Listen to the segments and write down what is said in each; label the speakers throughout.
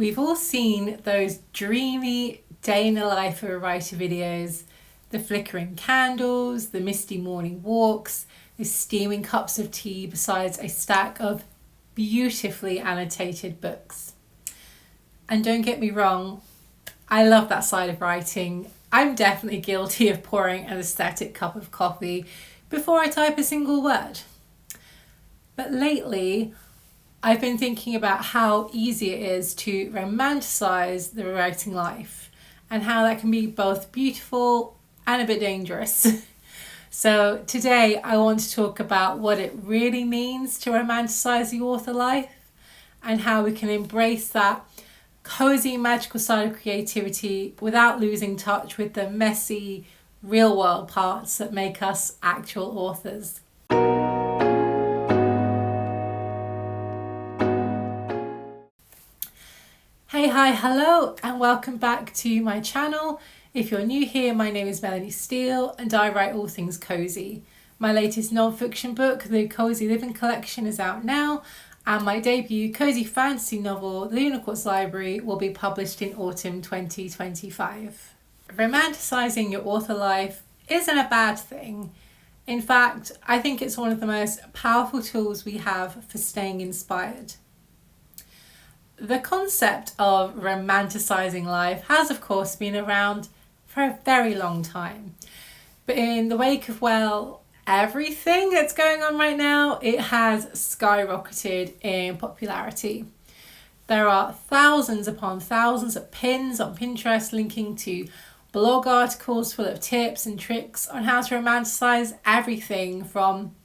Speaker 1: We've all seen those dreamy day in the life of a writer videos, the flickering candles, the misty morning walks, the steaming cups of tea besides a stack of beautifully annotated books. And don't get me wrong, I love that side of writing. I'm definitely guilty of pouring an aesthetic cup of coffee before I type a single word. But lately, I've been thinking about how easy it is to romanticize the writing life and how that can be both beautiful and a bit dangerous. So today I want to talk about what it really means to romanticize the author life and how we can embrace that cozy, magical side of creativity without losing touch with the messy, real world parts that make us actual authors. Hey, hi, hello, and welcome back to my channel. If you're new here, my name is Melanie Steele and I write all things cozy. My latest non-fiction book, the Cozy Living Collection, is out now, and my debut cozy fantasy novel, The Lunar Quartz Library, will be published in autumn 2025. Romanticizing your author life isn't a bad thing. In fact, I think it's one of the most powerful tools we have for staying inspired. The concept of romanticizing life has, of course, been around for a very long time. But in the wake of, everything that's going on right now, it has skyrocketed in popularity. There are thousands upon thousands of pins on Pinterest linking to blog articles full of tips and tricks on how to romanticize everything from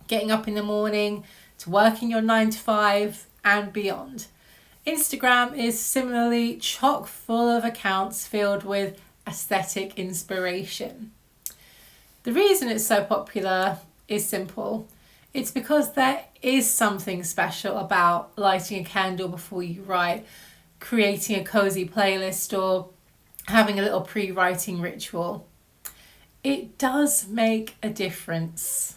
Speaker 1: getting up in the morning to working your 9 to 5 and beyond. Instagram is similarly chock full of accounts filled with aesthetic inspiration. The reason it's so popular is simple. It's because there is something special about lighting a candle before you write, creating a cozy playlist, or having a little pre-writing ritual. It does make a difference.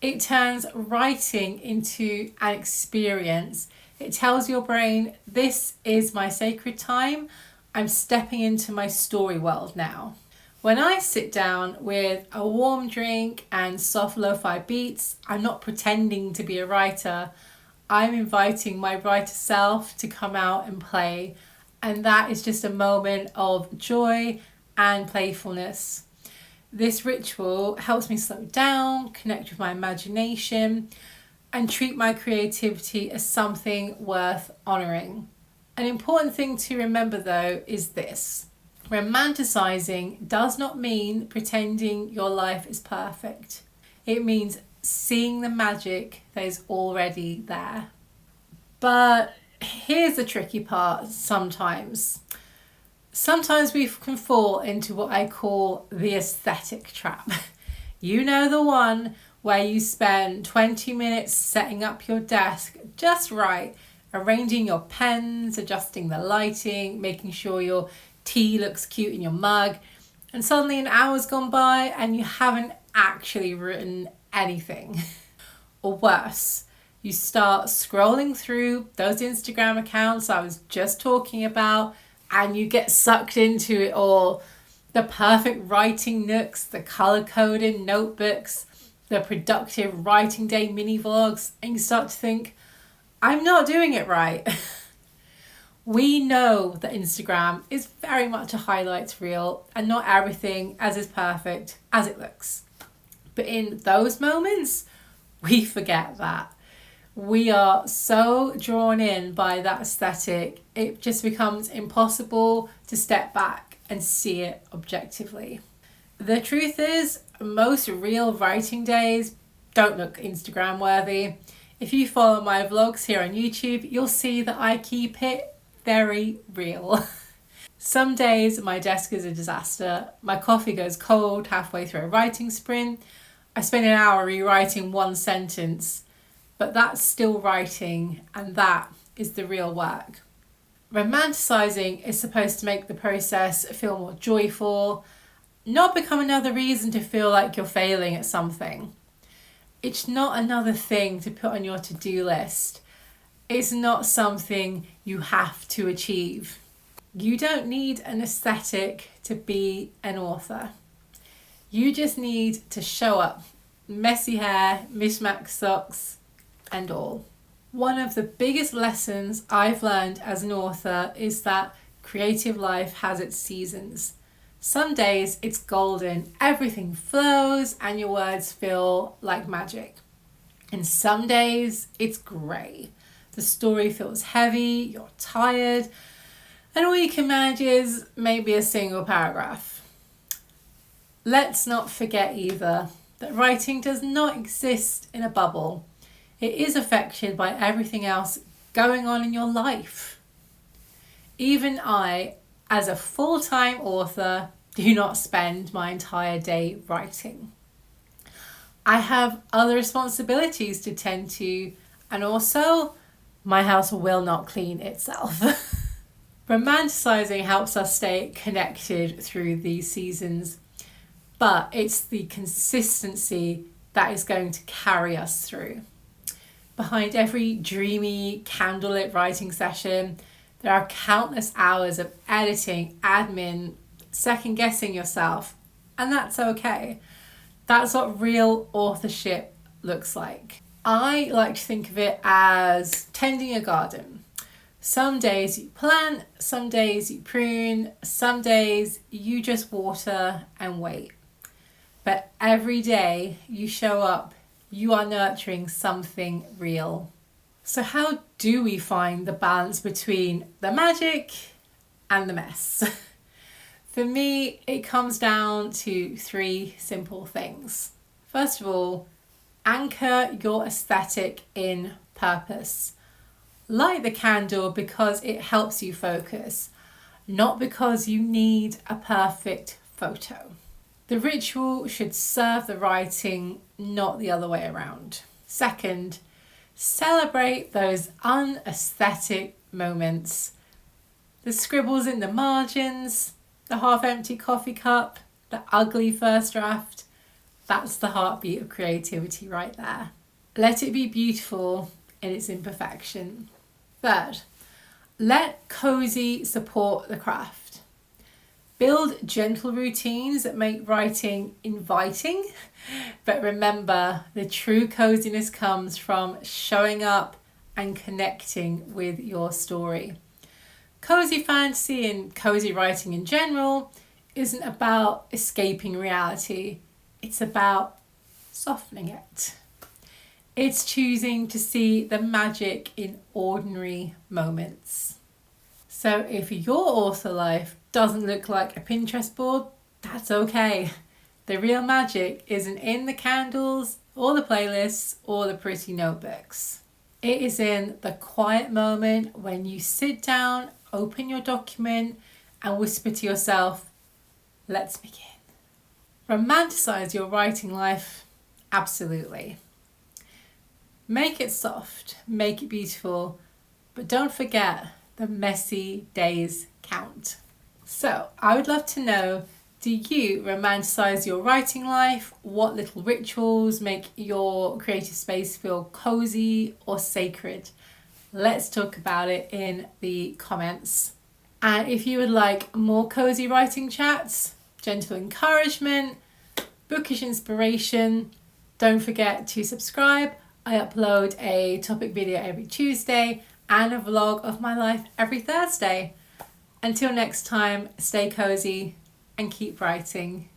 Speaker 1: It turns writing into an experience. It tells your brain, this is my sacred time. I'm stepping into my story world now. When I sit down with a warm drink and soft lo-fi beats, I'm not pretending to be a writer. I'm inviting my writer self to come out and play. And that is just a moment of joy and playfulness. This ritual helps me slow down, connect with my imagination, and treat my creativity as something worth honouring. An important thing to remember though is this. Romanticizing does not mean pretending your life is perfect. It means seeing the magic that is already there. But here's the tricky part sometimes. Sometimes we can fall into what I call the aesthetic trap. You know, the one where you spend 20 minutes setting up your desk just right, arranging your pens, adjusting the lighting, making sure your tea looks cute in your mug, and suddenly an hour's gone by and you haven't actually written anything. Or worse, you start scrolling through those Instagram accounts I was just talking about and you get sucked into it all. The perfect writing nooks, the color-coded notebooks, the productive writing day mini vlogs, and you start to think, I'm not doing it right. We know that Instagram is very much a highlights reel and not everything is perfect as it looks. But in those moments, we forget that. We are so drawn in by that aesthetic, it just becomes impossible to step back and see it objectively. The truth is, most real writing days don't look Instagram worthy. If you follow my vlogs here on YouTube, you'll see that I keep it very real. Some days my desk is a disaster. My coffee goes cold halfway through a writing sprint. I spend an hour rewriting one sentence, but that's still writing, and that is the real work. Romanticizing is supposed to make the process feel more joyful, not become another reason to feel like you're failing at something. It's not another thing to put on your to-do list. It's not something you have to achieve. You don't need an aesthetic to be an author. You just need to show up. Messy hair, mismatched socks, and all. One of the biggest lessons I've learned as an author is that creative life has its seasons. Some days it's golden, everything flows, and your words feel like magic. And some days it's grey. The story feels heavy, you're tired, and all you can manage is maybe a single paragraph. Let's not forget either that writing does not exist in a bubble. It is affected by everything else going on in your life. Even I, as a full-time author, do not spend my entire day writing. I have other responsibilities to tend to, and also my house will not clean itself. Romanticizing helps us stay connected through these seasons, but it's the consistency that is going to carry us through. Behind every dreamy, candlelit writing session, there are countless hours of editing, admin, second guessing yourself, and that's okay. That's what real authorship looks like. I like to think of it as tending a garden. Some days you plant, some days you prune, some days you just water and wait. But every day you show up, you are nurturing something real. So how do we find the balance between the magic and the mess? For me, it comes down to 3 simple things. First of all, anchor your aesthetic in purpose. Light the candle because it helps you focus, not because you need a perfect photo. The ritual should serve the writing, not the other way around. Second, celebrate those unaesthetic moments. The scribbles in the margins, the half-empty coffee cup, the ugly first draft. That's the heartbeat of creativity right there. Let it be beautiful in its imperfection. Third, let cozy support the craft. Build gentle routines that make writing inviting, but remember, the true coziness comes from showing up and connecting with your story. Cozy fantasy and cozy writing in general isn't about escaping reality. It's about softening it. It's choosing to see the magic in ordinary moments. So if your author life doesn't look like a Pinterest board, that's okay. The real magic isn't in the candles or the playlists or the pretty notebooks. It is in the quiet moment when you sit down, open your document and whisper to yourself, let's begin. Romanticize your writing life, absolutely. Make it soft, make it beautiful, but don't forget the messy days count. So I would love to know, do you romanticize your writing life? What little rituals make your creative space feel cozy or sacred? Let's talk about it in the comments. And if you would like more cozy writing chats, gentle encouragement, bookish inspiration, don't forget to subscribe. I upload a topic video every Tuesday and a vlog of my life every Thursday. Until next time, stay cozy and keep writing.